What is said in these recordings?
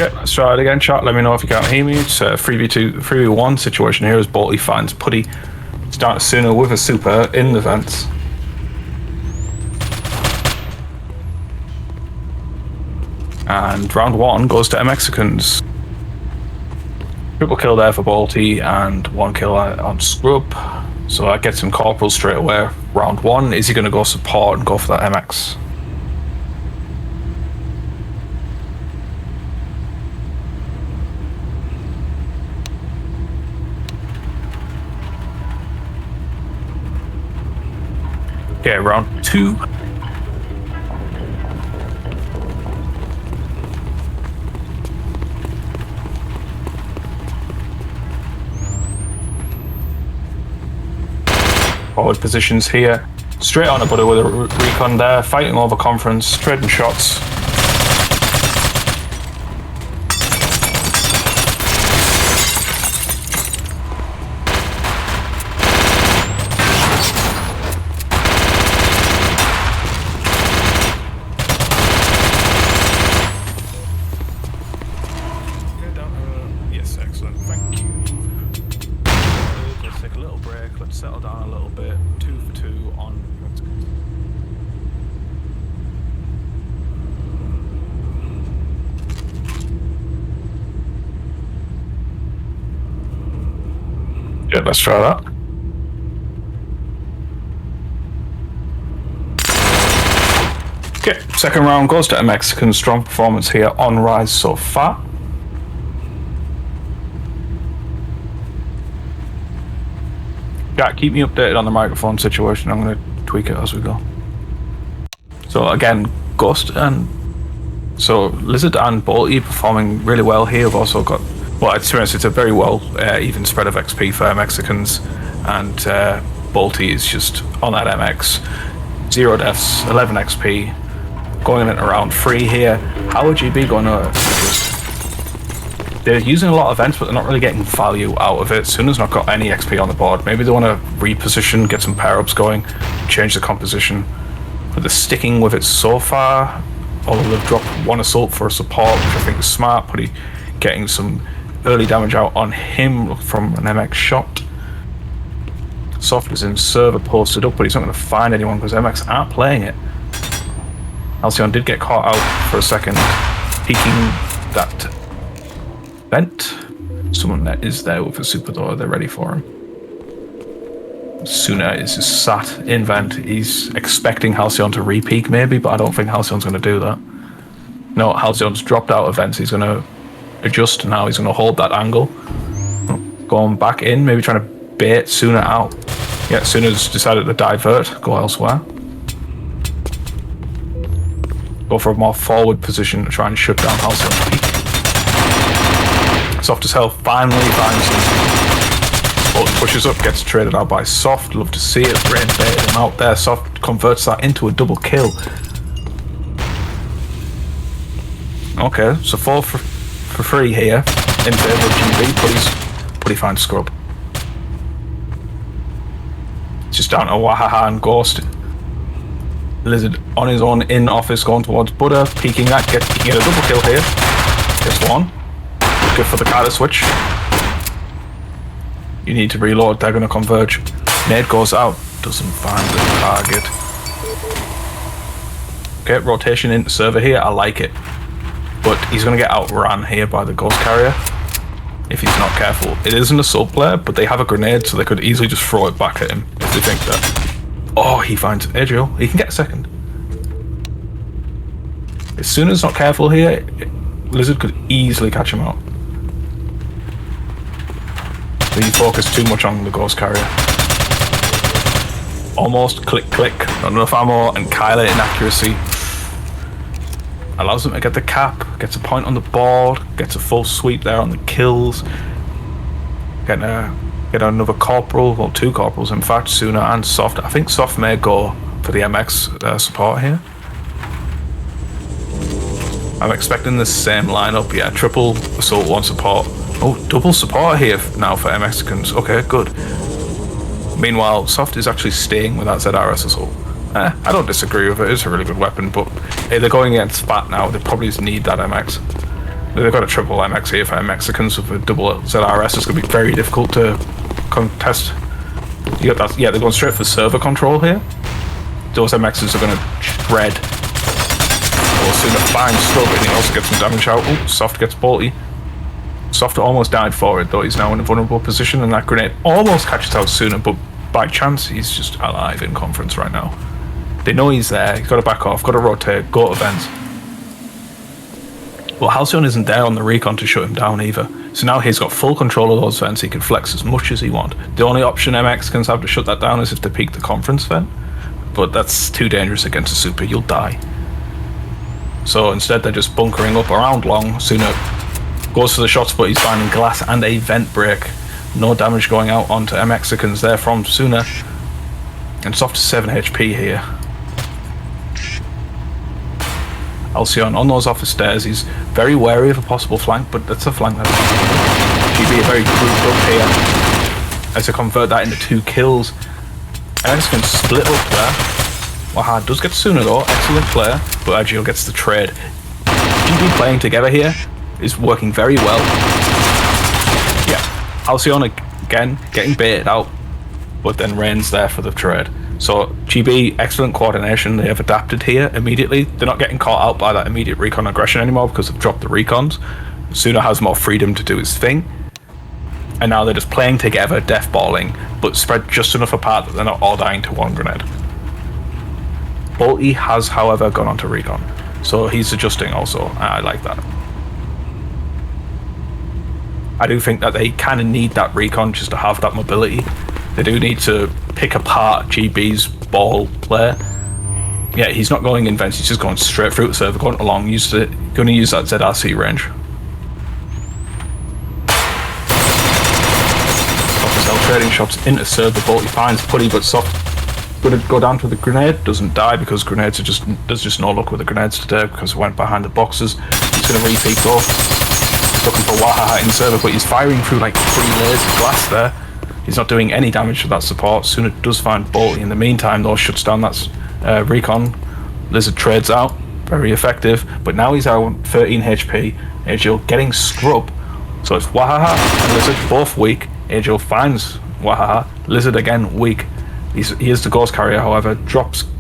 Okay, let's try it again, chat. Let me know if you can't hear me. It's a 3v2, 3v1 situation here as Bolty finds Putty. Starts sooner with a super in the vents. And round one goes to MXicans. Triple kill there for Bolty and 1 kill on Scrub. So that gets him corporal straight away. Round one, is he going to go support and go for that MX? Okay, round two. Forward positions here. Straight on a buddy with a recon there, fighting over conference, trading shots. Yes, excellent, thank you. Let's take a little break, let's settle down a little bit. 2 for 2 on. Yeah, let's try that. Okay, second round goes to MXicans. Strong performance here on Rise so far. Yeah, keep me updated on the microphone situation. I'm going to tweak it as we go. So again, Ghost and so Lizard and Bolty performing really well here. We've also got, well, to be honest, it's a very well even spread of XP for MXicans, and Bolty is just on that MX. 0 deaths, 11 XP, going in at around 3 here. How would you be going to they're using a lot of events, but they're not really getting value out of it. Suna's not got any XP on the board. Maybe they want to reposition, get some pair-ups going, change the composition. But they're sticking with it so far. Although they've dropped 1 assault for a support, which I think is smart. Putty getting some early damage out on him from an MX shot. Soft is in server posted up, but he's not going to find anyone because MX aren't playing it. Halcyon did get caught out for a second, peeking that vent. Someone that is there with a super door, they're ready for him. Suna is just sat in vent. He's expecting Halcyon to re-peek maybe, but I don't think Halcyon's going to do that. No, Halcyon's dropped out of vents. He's going to adjust now. He's going to hold that angle. Going back in, maybe trying to bait Suna out. Yeah, Suna's decided to divert, go elsewhere. Go for a more forward position to try and shut down Halcyon's peak. Soft as hell finally finds him. Bolton pushes up, gets traded out by Soft. Love to see it. Brain baited him out there. Soft converts that into a double kill. Okay, so 4 for 3 here in favour of GB. Putty finds Scrub. It's just down to Wahaha and Ghost. Lizard on his own in office going towards Buddha. Peeking that, he get a double kill here. Gets 1. Good for the Kyler switch. You need to reload, they're going to converge. Nade goes out, doesn't find the target. Okay, rotation into server here, I like it. But he's going to get outran here by the Ghost Carrier if he's not careful. It is an assault player, but they have a grenade, so they could easily just throw it back at him if they think that. Oh, he finds Adriel. He can get a second. As soon as not careful here, Lizard could easily catch him out. He focused too much on the Ghost Carrier. Almost click, not enough ammo, and Kyler inaccuracy. Allows him to get the cap, gets a point on the board, gets a full sweep there on the kills. Get another corporal, well 2 corporals in fact, Suna and Soft. I think Soft may go for the MX support here. I'm expecting the same lineup, yeah, triple assault, 1 support. Oh, double support here now for MXicans. Okay, good. Meanwhile, Soft is actually staying with that ZRS assault. I don't disagree with it. It's a really good weapon, but if they're going against Fat now, they probably just need that MX. They've got a triple MX here for MXicans with a double ZRS. It's going to be very difficult to contest. You got that? Yeah, they're going straight for server control here. Those MXs are going to shred. Or sooner fine scrub, and he also gets some damage out. Oh, Soft gets bolty. Soft almost died for it, though he's now in a vulnerable position, and that grenade almost catches out sooner, but by chance he's just alive in conference right now. They know he's there, he's got to back off, got to rotate, go to vents. Well, Halcyon isn't there on the recon to shut him down either, so now he's got full control of those vents. He can flex as much as he wants. The only option MXicans have to shut that down is if they peek the conference vent, but that's too dangerous against a super, you'll die. So instead they're just bunkering up around long. Sooner goes for the shots, but he's finding glass and a vent break. No damage going out onto MXicans there from Sooner. And Soft is 7 HP here. Halcyon on those office stairs. He's very wary of a possible flank, but that's a flank that's GB a very grouped up here. As to convert that into 2 kills. MXicans split up there. Waha does get Sooner though, excellent player, but Agile gets the trade. GB playing together here is working very well. Yeah, Halcyon again getting baited out, but then Rain's there for the trade. So GB, excellent coordination. They have adapted here immediately. They're not getting caught out by that immediate recon aggression anymore because they've dropped the recons. Sooner has more freedom to do his thing. And now they're just playing together, deathballing, but spread just enough apart that they're not all dying to one grenade. Bolty has, however, gone on to recon. So he's adjusting also. I like that. I do think that they kind of need that recon just to have that mobility. They do need to pick apart GB's ball play. Yeah, he's not going in vents, he's just going straight through the server, going along, going to use that ZRC range. Soft trading shots into server, Bolty finds Putty, but Soft going to go down to the grenade, doesn't die because grenades are just, there's just no luck with the grenades today because it went behind the boxes. He's going to repeat though. He's looking for Wahaha in server, but he's firing through like 3 layers of glass there. He's not doing any damage to that support. Sooner does find Bolty. In the meantime though, shuts down that recon. Lizard trades out, very effective, but now he's out 13 HP. Agile getting scrub. So it's Wahaha and Lizard both weak. Agile finds Wahaha, Lizard again weak. He is the Ghost Carrier, however,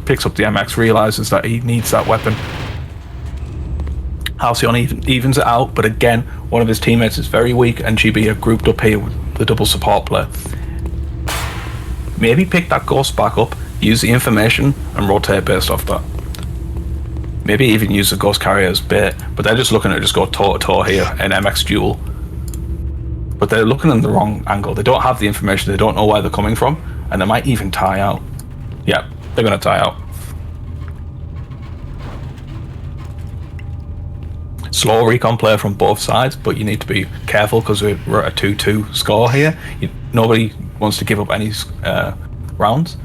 picks up the MX, realizes that he needs that weapon. Halcyon evens it out, but again, one of his teammates is very weak, and GB are grouped up here with the double support player. Maybe pick that Ghost back up, use the information, and rotate based off that. Maybe even use the Ghost Carrier as bait, but they're just looking to just go toe-to-toe here, an MX duel. But they're looking in the wrong angle. They don't have the information, they don't know where they're coming from, and they might even tie out. Yeah, they're going to tie out. Slow recon player from both sides, but you need to be careful because we're at a 2-2 score here. Nobody wants to give up any rounds.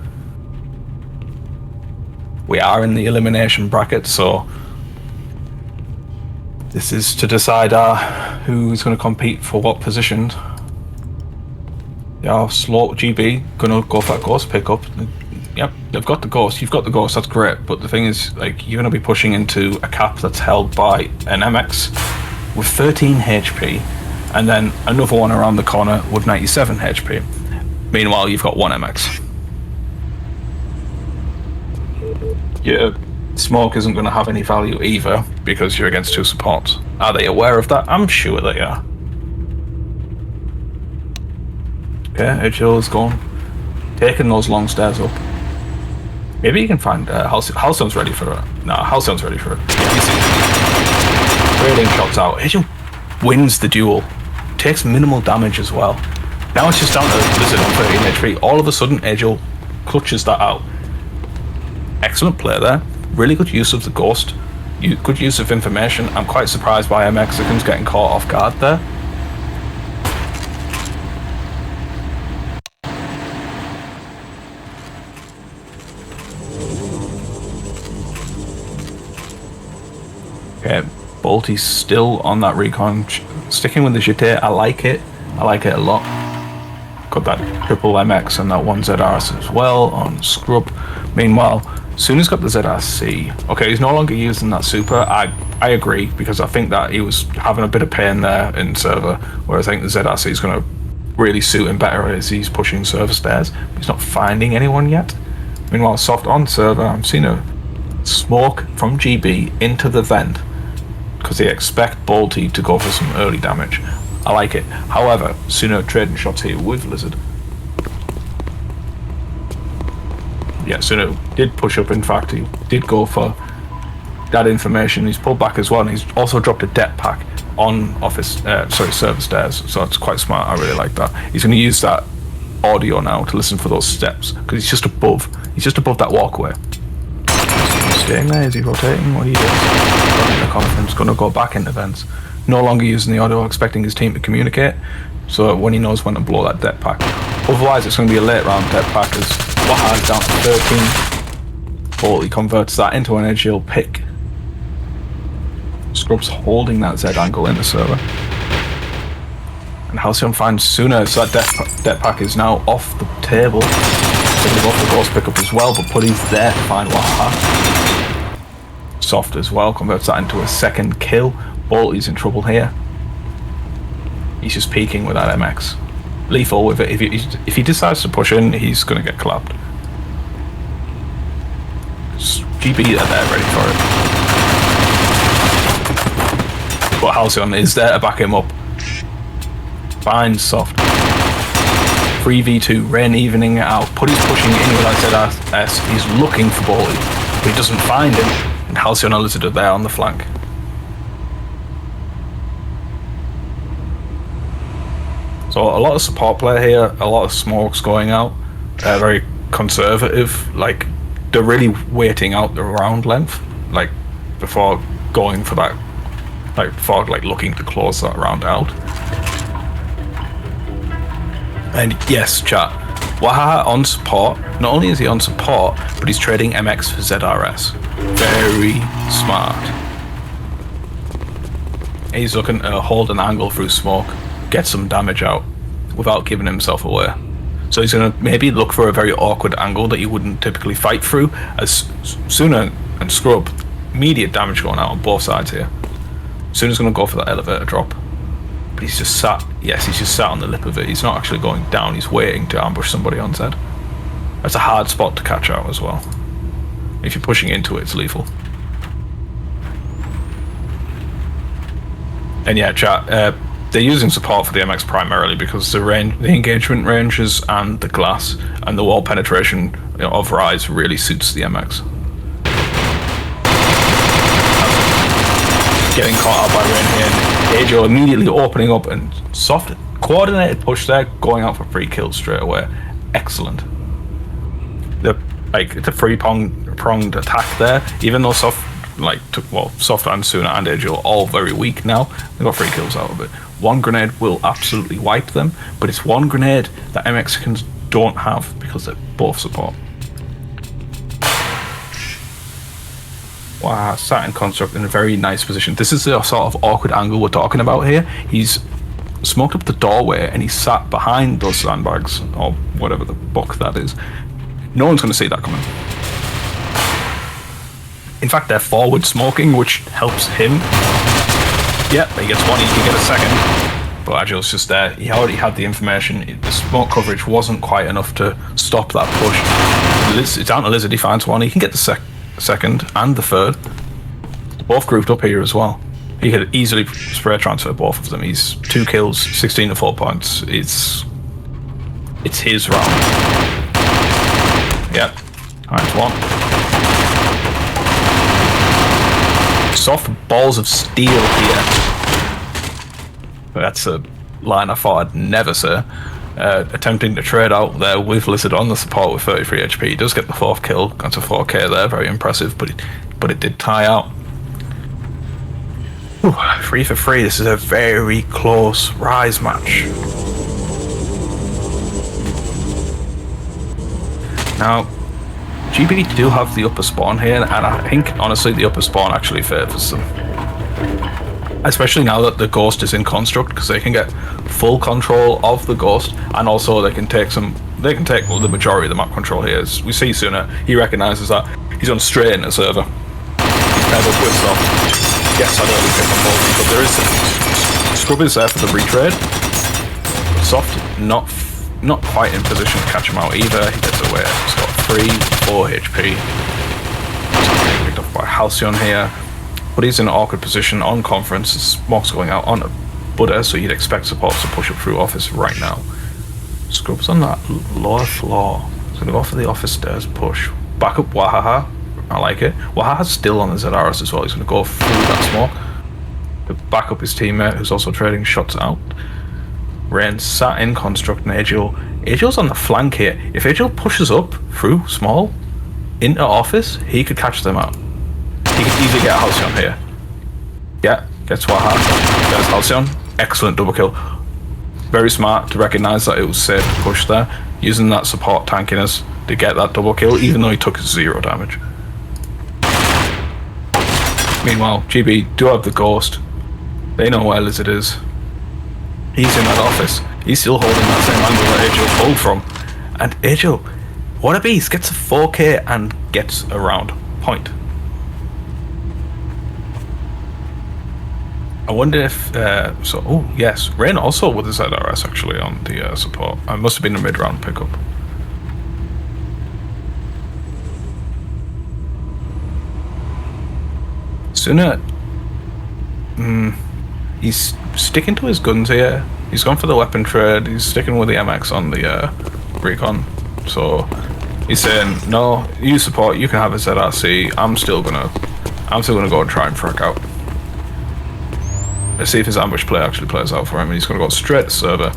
We are in the elimination bracket, so this is to decide who's going to compete for what positions. Yeah, slow GB gonna go for that Ghost pickup. Yep, they've got the Ghost. You've got the Ghost. That's great. But the thing is, like, you're gonna be pushing into a cap that's held by an MX with 13 HP, and then another one around the corner with 97 HP. Meanwhile, you've got one MX. Your smoke isn't going to have any value either because you're against 2 supports. Are they aware of that? I'm sure they are. Okay, HL is gone. Taking those long stairs up. Maybe you can find Halcyon's ready for it. No, Halcyon's ready for it. Yeah, you see. Trading shots out. HL wins the duel. Takes minimal damage as well. Now it's just down to Lizard on 13 HP. All of a sudden, Agile clutches that out. Excellent play there. Really good use of the Ghost. Good use of information. I'm quite surprised by MXicans getting caught off guard there. Okay, Bolty's still on that recon. Sticking with the JT, I like it. I like it a lot. Got that triple MX and that one ZRS as well on Scrub. Meanwhile, Suna's got the ZRC. Okay, he's no longer using that super. I agree, because I think that he was having a bit of pain there in server, where I think the ZRC is going to really suit him better as he's pushing server stairs. He's not finding anyone yet. Meanwhile, Soft on server, I'm seeing a smoke from GB into the vent, because they expect Balti to go for some early damage. I like it. However, Suna trading shots here with Lizard. Yeah, Suna did push up. In fact, he did go for that information. He's pulled back as well, and he's also dropped a det pack on server stairs. So it's quite smart. I really like that. He's going to use that audio now to listen for those steps, because he's just above. He's just above that walkway. Is he staying there? Is he rotating? What are you doing? The conference going to go back into vents. No longer using the audio, expecting his team to communicate. So when he knows when to blow that det pack. Otherwise, it's going to be a late round det pack, as Waha's down to 13. Balti converts that into an edge he'll pick. Scrub's holding that Z angle in the server. And Halcyon finds Suna, so that det pack is now off the table. Taking off the ghost pickup as well, but Putty's there to find Waha. Soft as well, converts that into a second kill. Balti's in trouble here. He's just peeking with that MX. Lethal with it. If he decides to push in, he's going to get clapped. GB are there ready for it. But Halcyon is there to back him up. Finds Soft. 3v2, Rain evening it out. Putty's pushing in with that ZS. He's looking for Balti, but he doesn't find him. And Halcyon and Lizard are there on the flank. So a lot of support play here, a lot of smokes going out. They're very conservative. Like, they're really waiting out the round length, like, before going for that, like, before looking to close that round out. And yes, chat, Waha on support. Not only is he on support, but he's trading MX for ZRS. Very smart. He's looking to hold an angle through smoke, get some damage out without giving himself away. So he's going to maybe look for a very awkward angle that you wouldn't typically fight through, as Suna and Scrub, immediate damage going out on both sides here. Suna's going to go for that elevator drop. But he's just sat, yes, he's just sat on the lip of it. He's not actually going down, he's waiting to ambush somebody on Z. That's a hard spot to catch out as well. If you're pushing into it, it's lethal. And yeah, chat, they're using support for the MX primarily because the engagement ranges and the glass and the wall penetration of Rise really suits the MX. Getting caught out by Rain here, Ajo immediately opening up, and Soft coordinated push there, going out for 3 kills straight away. Excellent. It's a three-pronged attack there, even though Soft Soft and Suna and Ajo are all very weak now. They got 3 kills out of it. One grenade will absolutely wipe them, but it's one grenade that MXicans don't have because they're both support. Wow, sat in construct in a very nice position. This is the sort of awkward angle we're talking about here. He's smoked up the doorway and he's sat behind those sandbags, or whatever the fuck that is. No one's going to see that coming. In fact, they're forward smoking, which helps him. Yep, he gets one, he can get a second. But Agile's just there. He already had the information. The smoke coverage wasn't quite enough to stop that push. It's down to Lizard, he finds one. He can get the second and the third. Both grouped up here as well. He could easily spray transfer both of them. He's 2 kills, 16 to 4 points. It's his round. Yep, times 1. Soft balls of steel here. That's a line I thought I'd never say. Attempting to trade out there with Lizard on the support with 33 HP. He does get the 4th kill, got to 4k there, very impressive, but it did tie out. 3 for 3, this is a very close Rise match. Now, GB do have the upper spawn here, and I think, honestly, the upper spawn actually favours them. Especially now that the Ghost is in construct, because they can get full control of the Ghost, and also they can take the majority of the map control here. As we see Suna, he recognises that He's on straight in the server. He's paired up with Soft. Yes, I'd early pick on both, but there is Scrub is there for the retrade. Soft not quite in position to catch him out either. He gets away. He's got 4 HP. He's picked up by Halcyon here, but he's in an awkward position on conference. Smoke's going out on a Buddha, so you'd expect support to push up through office right now. Scrub's on that lower floor. He's gonna go for the office stairs push. Back up Wahaha. I like it. Wahaha's still on the ZRS as well. He's gonna go through that smoke. Back up his teammate, who's also trading shots out. Rain sat in construct and Agil's on the flank here. If Agil pushes up through small into office, he could catch them out. He could easily get Halcyon here. Yeah, gets Wahaha. There's Halcyon. Excellent double kill. Very smart to recognise that it was safe to push there, using that support tankiness to get that double kill, even though he took 0 damage. Meanwhile, GB do have the ghost. They know where Lizard is. He's in that office. He's still holding that same angle that Agil pulled from. And Agil, what a beast, gets a 4K and gets a round point. I wonder if, oh yes, Rain also with his ZRS actually on the support. I must have been a mid-round pickup. Sooner, he's sticking to his guns here. He's gone for the weapon trade. He's sticking with the MX on the recon. So he's saying, no, you support, you can have a ZRC. I'm still gonna go and try and frag out. Let's see if his ambush play actually plays out for him. He's gonna go straight to server.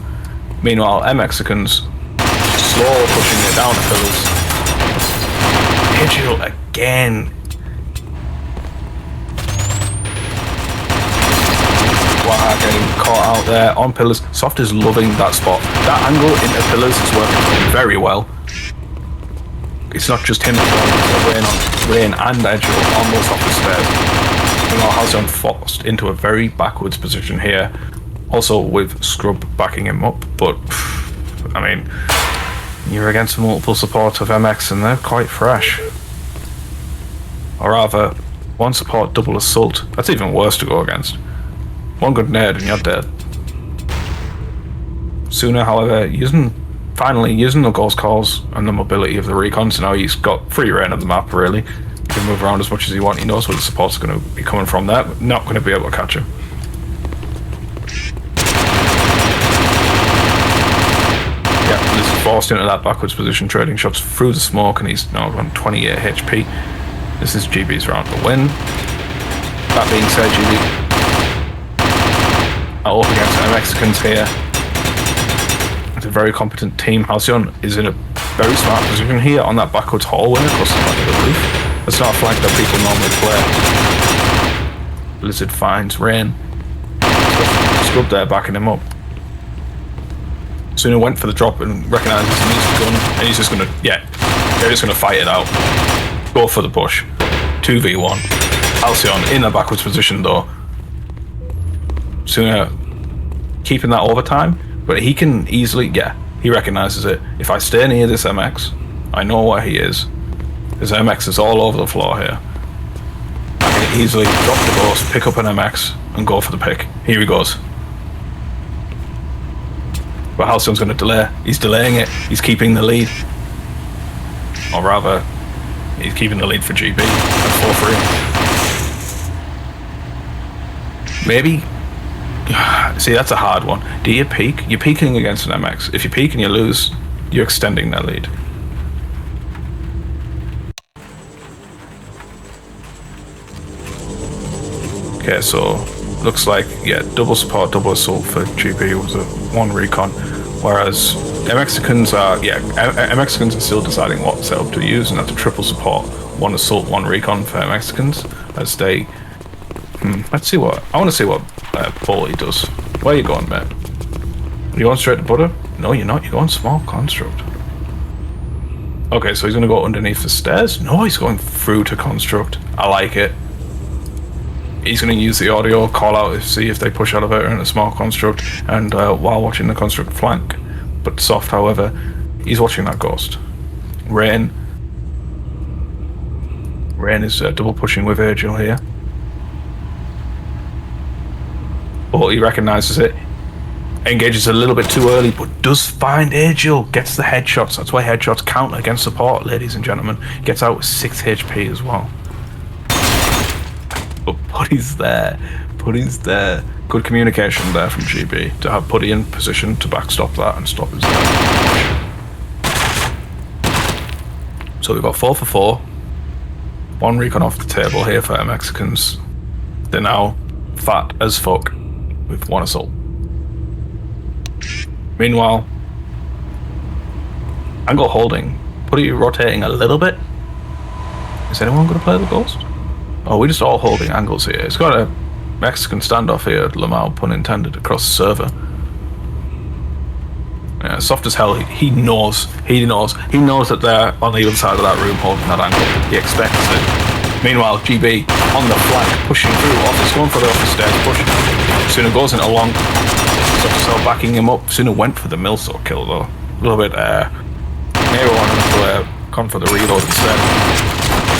Meanwhile, MXicans slow pushing it down the pillars. Agil again. Wow, getting caught out there on pillars. Soft is loving that spot. That angle into pillars is working very well. It's not just him as well, Rain and Agil on those office stairs. Meanwhile, Halcyon forced into a very backwards position here. Also with Scrub backing him up, but I mean, you're against multiple support of MX and they're quite fresh. Or rather, one support double assault. That's even worse to go against. One good nade and you're dead. Sooner, however, finally using the ghost calls and the mobility of the recon, so now he's got free reign of the map really. He can move around as much as he wants. He knows where the support's going to be coming from there, but not going to be able to catch him. Yeah, he's forced into that backwards position, trading shots through the smoke, and he's now on 28 HP. This is GB's round to win. That being said, GB up against MXicans here. It's a very competent team. Halcyon is in a very smart position here on that backwards hallway across the back of the roof. That's not a flank that people normally play. Blizzard finds Rain. Scrub there backing him up. Sooner went for the drop and recognises he needs the gun, and he's just gonna, they're just gonna fight it out. Go for the push. 2v1. Halcyon in a backwards position though. Sooner keeping that overtime, but he can easily, he recognises it. If I stay near this MX, I know where he is. His MX is all over the floor here. I can easily drop the ghost, pick up an MX, and go for the pick. Here he goes. But Halcyon's going to delay. He's delaying it. He's keeping the lead. Or rather, he's keeping the lead for GB. That's 4-3. Maybe. See, that's a hard one. Do you peek? You're peeking against an MX. If you peek and you lose, you're extending that lead. Okay, so looks like double support, double assault for GB was a 1 recon, whereas MXicans MXicans are still deciding what setup to use, and that's a triple support, 1 assault, 1 recon for MXicans as they. Let's see what I want to see what Bully does. Where are you going, mate? Are you going straight to Butter? No, you're not. You're going small construct. Okay, so he's gonna go underneath the stairs. No, he's going through to construct. I like it. He's going to use the audio, call out to see if they push elevator in a small construct, and while watching the construct flank. But Soft, however, he's watching that ghost. Rain Rain is double pushing with Virgil here. But he recognises it. Engages a little bit too early, but does find Agil. Gets the headshots. That's why headshots count against support, ladies and gentlemen. Gets out with 6 HP as well. But Putty's there. Putty's there. Good communication there from GB to have Putty in position to backstop that and stop his damage. So we've got 4 for 4. 1 recon off the table here for MXicans. They're now fat as fuck with 1 assault. Meanwhile, angle holding. Putty rotating a little bit. Is anyone going to play the ghost? Oh, we're just all holding angles here. It's got a Mexican standoff here, Lamau, pun intended, across the server. Yeah, soft as hell. He knows that they're on the other side of that room holding that angle. He expects it. Meanwhile, GB on the flank, pushing through office, going for the office stairs, pushing. Sooner goes into long. Soft as hell backing him up. Sooner went for the millsaw kill though. A little bit Nero wanted to come for the reload instead.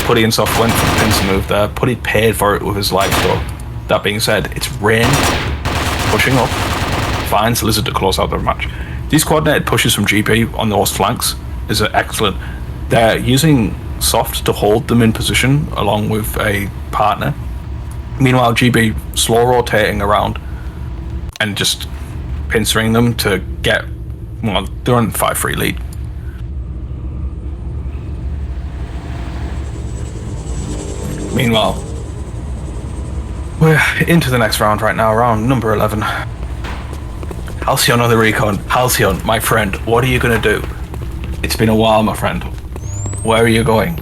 Putty and Soft went for the pincer move there. Putty paid for it with his life though. That being said, it's Rain pushing up. Finds Lizard to close out the match. These coordinated pushes from GB on those flanks is excellent. They're using Soft to hold them in position along with a partner. Meanwhile, GB slow rotating around and just pincering them to get, well, they're on 5-3 lead. Meanwhile, we're into the next round right now, round number 11. Halcyon on the recon. Halcyon, my friend, what are you going to do? It's been a while, my friend. Where are you going?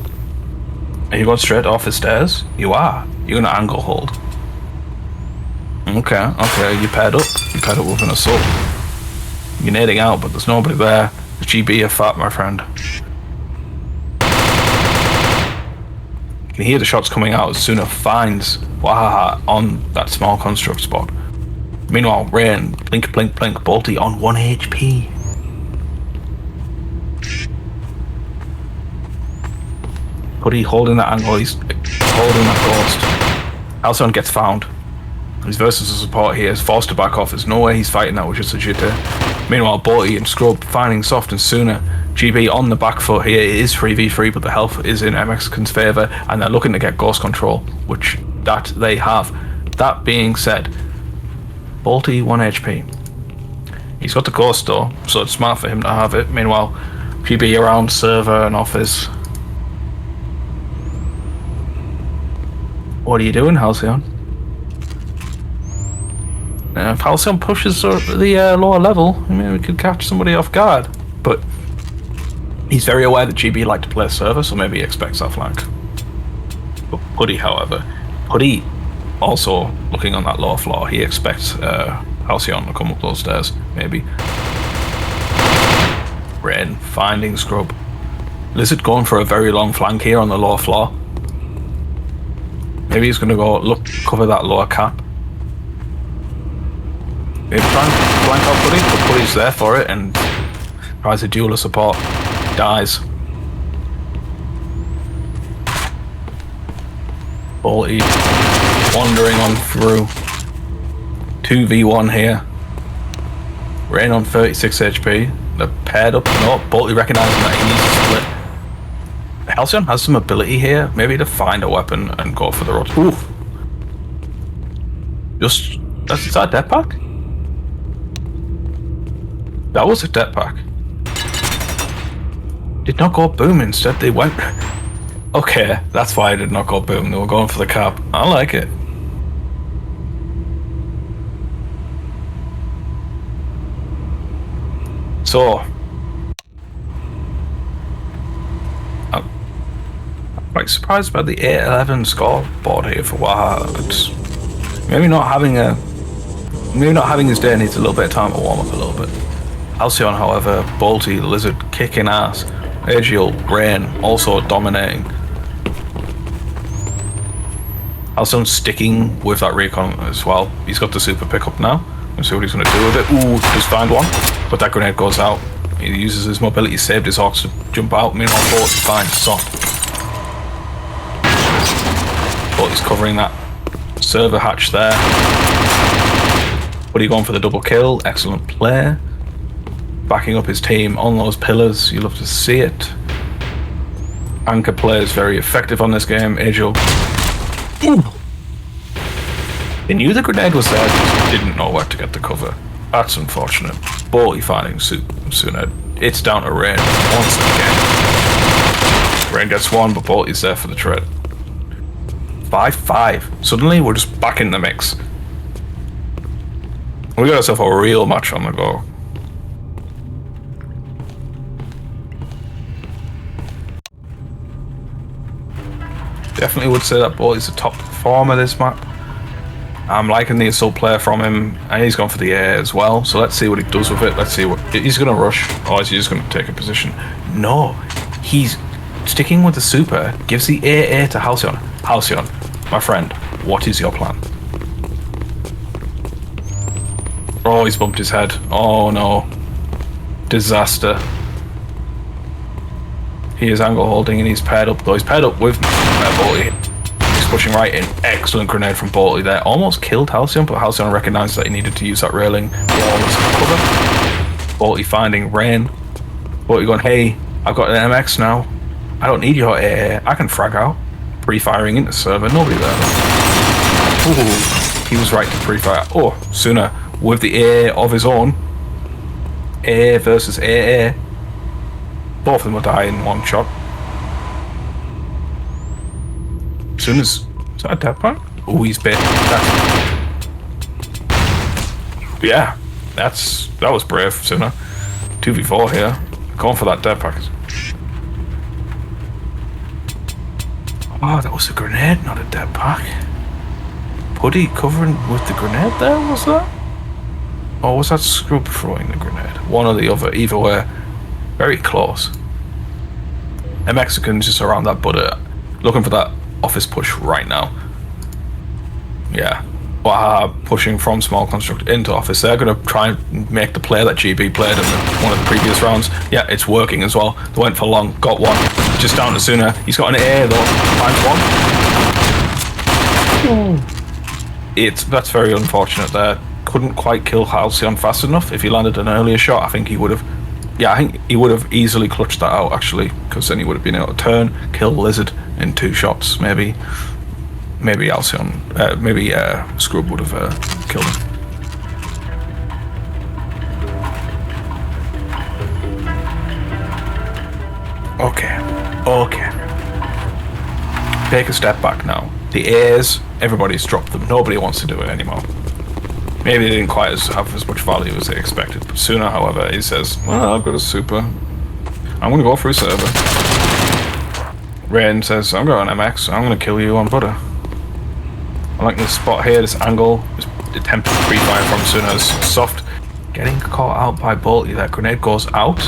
Are you going straight off the stairs? You are. You're going to angle hold. Okay, you paired up. You paired up with an assault. You're nading out, but there's nobody there. The GB are fat, my friend. You can hear the shots coming out as Sooner finds Wahaha on that small construct spot. Meanwhile, Rain, blink, blink, blink, Bolty on 1 HP. Putty holding that angle, he's holding that ghost. Halcyon gets found. He's versus the support here, is forced to back off. There's no way he's fighting that with just a jitter. Meanwhile, Bolty and Scrub finding Soft and Sooner. GB on the back foot here. It is 3v3, but the health is in MXicans' favour, and they're looking to get ghost control, which that they have. That being said, Bolty 1 HP. He's got the ghost though, so it's smart for him to have it. Meanwhile, GB around server and office. What are you doing, Halcyon? If Halcyon pushes the lower level, I mean, we could catch somebody off guard. But he's very aware that GB like to play server, so maybe he expects that flank. But Putty, however, Putty also looking on that lower floor, he expects Halcyon to come up those stairs, maybe. Rain finding Scrub. Lizard going for a very long flank here on the lower floor. Maybe he's going to go cover that lower cap. Maybe try and flank out Putty, but Putty's there for it and tries a duel of support. Dies. Bolty wandering on through. 2v1 here. Rain on 36 HP. They're paired up. No, Bolty recognising that he needs to split. Halcyon has some ability here, maybe to find a weapon and go for the rot. Oof. Is that a death pack? That was a death pack. Did not go boom, instead they went... Okay, that's why I did not go boom. They were going for the cap. I like it. So, I'm quite surprised by the 8-11 scoreboard here for Waha. It's maybe not having his day needs a little bit of time to warm up a little bit. Halcyon, however, Bolty, Lizard kicking ass. Agil, Rain also dominating. Halcyon sticking with that recon as well. He's got the super pickup now. Let's see what he's going to do with it. Ooh, just find one. But that grenade goes out. He uses his mobility, saved his Hawks to jump out. Meanwhile, Bolty finds Soft. but he's covering that server hatch there. But he's going for the double kill. Excellent play. Backing up his team on those pillars. You love to see it. Anchor play is very effective on this game. Angel. They knew the grenade was there, just didn't know where to get the cover. That's unfortunate. Bolty finding sooner. It's down to Rain once again. Rain gets one, but Bolty's there for the trade. 5-5. Suddenly, we're just back in the mix. We got ourselves a real match on the go. Definitely would say that Bolty's the top performer this map. I'm liking the assault player from him, and he's gone for the air as well. So let's see what he does with it. Let's see what he's going to rush, or is he just going to take a position? No, he's sticking with the super. Gives the AA to Halcyon. Halcyon, my friend, what is your plan? Oh, he's bumped his head. Oh no, disaster. He is angle holding, and he's paired up. Though he's paired up with Bolty. Pushing right in. Excellent grenade from Bolty there. Almost killed Halcyon, but Halcyon recognised that he needed to use that railing wall as cover. Bolty finding Rain. Bolty going, hey, I've got an MX now. I don't need your AA. I can frag out. Pre-firing into server. Nobody there. Ooh, he was right to pre-fire. Oh, sooner with the AA of his own. AA versus AA. Both of them will die in one shot. As soon as... Is that a dead point? Oh, he's bit. Yeah, that was brave, Sooner. 2v4 here. Going for that dead pack. Oh, that was a grenade, not a dead pack. Putty covering with the grenade there, was that? Or was that Scrub throwing the grenade? One or the other, either way. Very close. MXicans just around that butter, looking for that office push right now. Yeah. Pushing from small construct into office. They're going to try and make the play that GB played in one of the previous rounds. Yeah, it's working as well. They went for long, got one. Just down to Sooner. He's got an A though. Finds one. That's very unfortunate there. Couldn't quite kill Halcyon fast enough. If he landed an earlier shot, I think he would have... Yeah, I think he would have easily clutched that out, actually, because then he would have been able to turn, kill Lizard in 2 shots, maybe. Maybe Halcyon, maybe Scrub would have killed him. Okay. Take a step back now. The A's, everybody's dropped them. Nobody wants to do it anymore. Maybe they didn't quite have as much value as they expected. But Sooner, however, he says, well, I've got a super. I'm going to go through server. Rain says, I'm going MX. I'm going to kill you on butter. I like this spot here, this angle. This attempt to pre-fire from Sooner's soft. Getting caught out by Bolty. That grenade goes out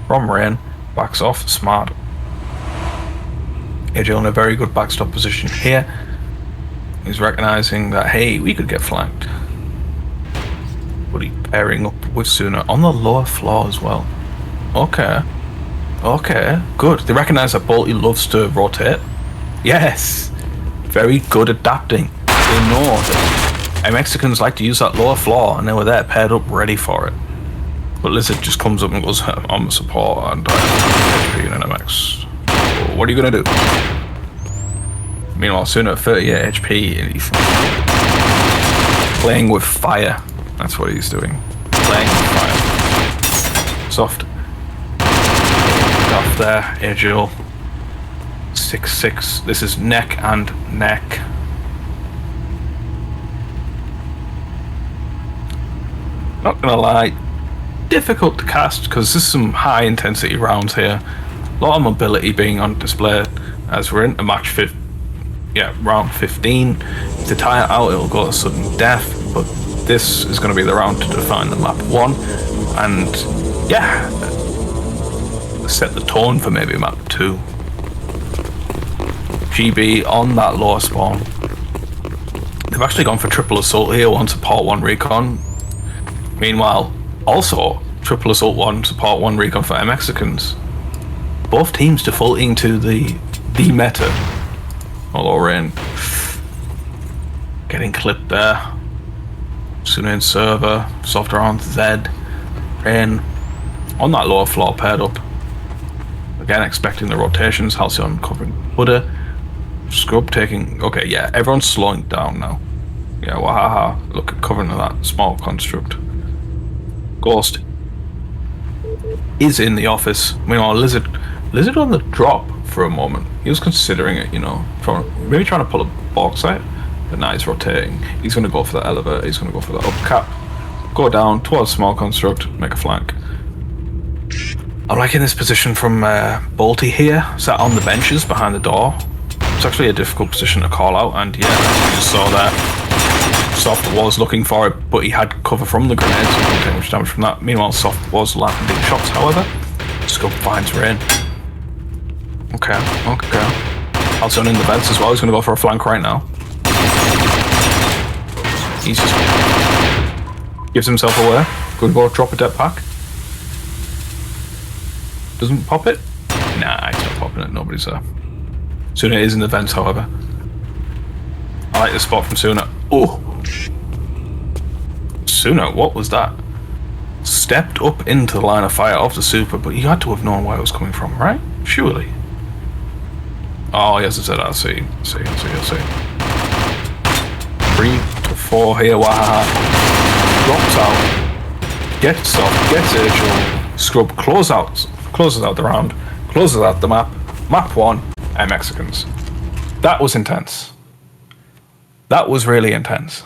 from Rain. Backs off. Smart. AJ in a very good backstop position here. He's recognizing that, hey, we could get flanked. But he's pairing up with Sooner on the lower floor as well. Okay, good. They recognize that Bolty loves to rotate. Yes, very good adapting. They know that MXicans like to use that lower floor, and they were there paired up ready for it. But Lizard just comes up and goes, I'm a support and I'm an MX. What are you gonna do? Meanwhile, Sooner 38 HP and he's playing with fire. That's what he's doing. Playing with fire. Soft. Off there, Agil. 6-6. This is neck and neck. Not gonna lie, difficult to cast because there's some high intensity rounds here. A lot of mobility being on display as we're into match round 15. To tie it out, it'll go to sudden death, but this is going to be the round to define the map 1, and yeah, set the tone for maybe map 2. GB on that lower spawn. They've actually gone for triple assault here, 1 support, 1 recon. Meanwhile, also triple assault, 1 support, 1 recon for MXicans. Both teams defaulting to the meta. Although Rain Getting clipped there. Suna in server, soft around Z. Rain on that lower floor, paired up. Again, expecting the rotations. Halcyon covering Buddha. Scrub taking. Okay, yeah, everyone's slowing down now. Yeah, wahaha. Look at covering of that small construct. Ghost is in the office. Meanwhile, Lizard on the drop for a moment. He was considering it, you know, maybe trying to pull a bauxite, but now he's rotating. He's going to go for the elevator. He's going to go for the up cap. Go down towards small construct, make a flank. I'm liking this position from Bolty here, sat on the benches behind the door. It's actually a difficult position to call out, and yeah, you just saw that. Soft was looking for it, but he had cover from the grenades, so he didn't take much damage from that. Meanwhile, Soft was landing shots, however. Scope finds Rain. Okay. Halcyon in the vents as well. He's going to go for a flank right now. He's just gives himself away. Good go drop a depth pack. Doesn't pop it? Nah, he's not popping it. Nobody's there. Suna is in the vents, however. I like this spot from Suna. Oh! Suna, what was that? Stepped up into the line of fire of the super, but you had to have known where it was coming from, right? Surely. Oh, yes, it's at I see. 3 to 4 here, wahaha. Drops out. Gets off, gets Agile. Scrub closes out the round, closes out the map. Map 1, MXicans. That was intense. That was really intense.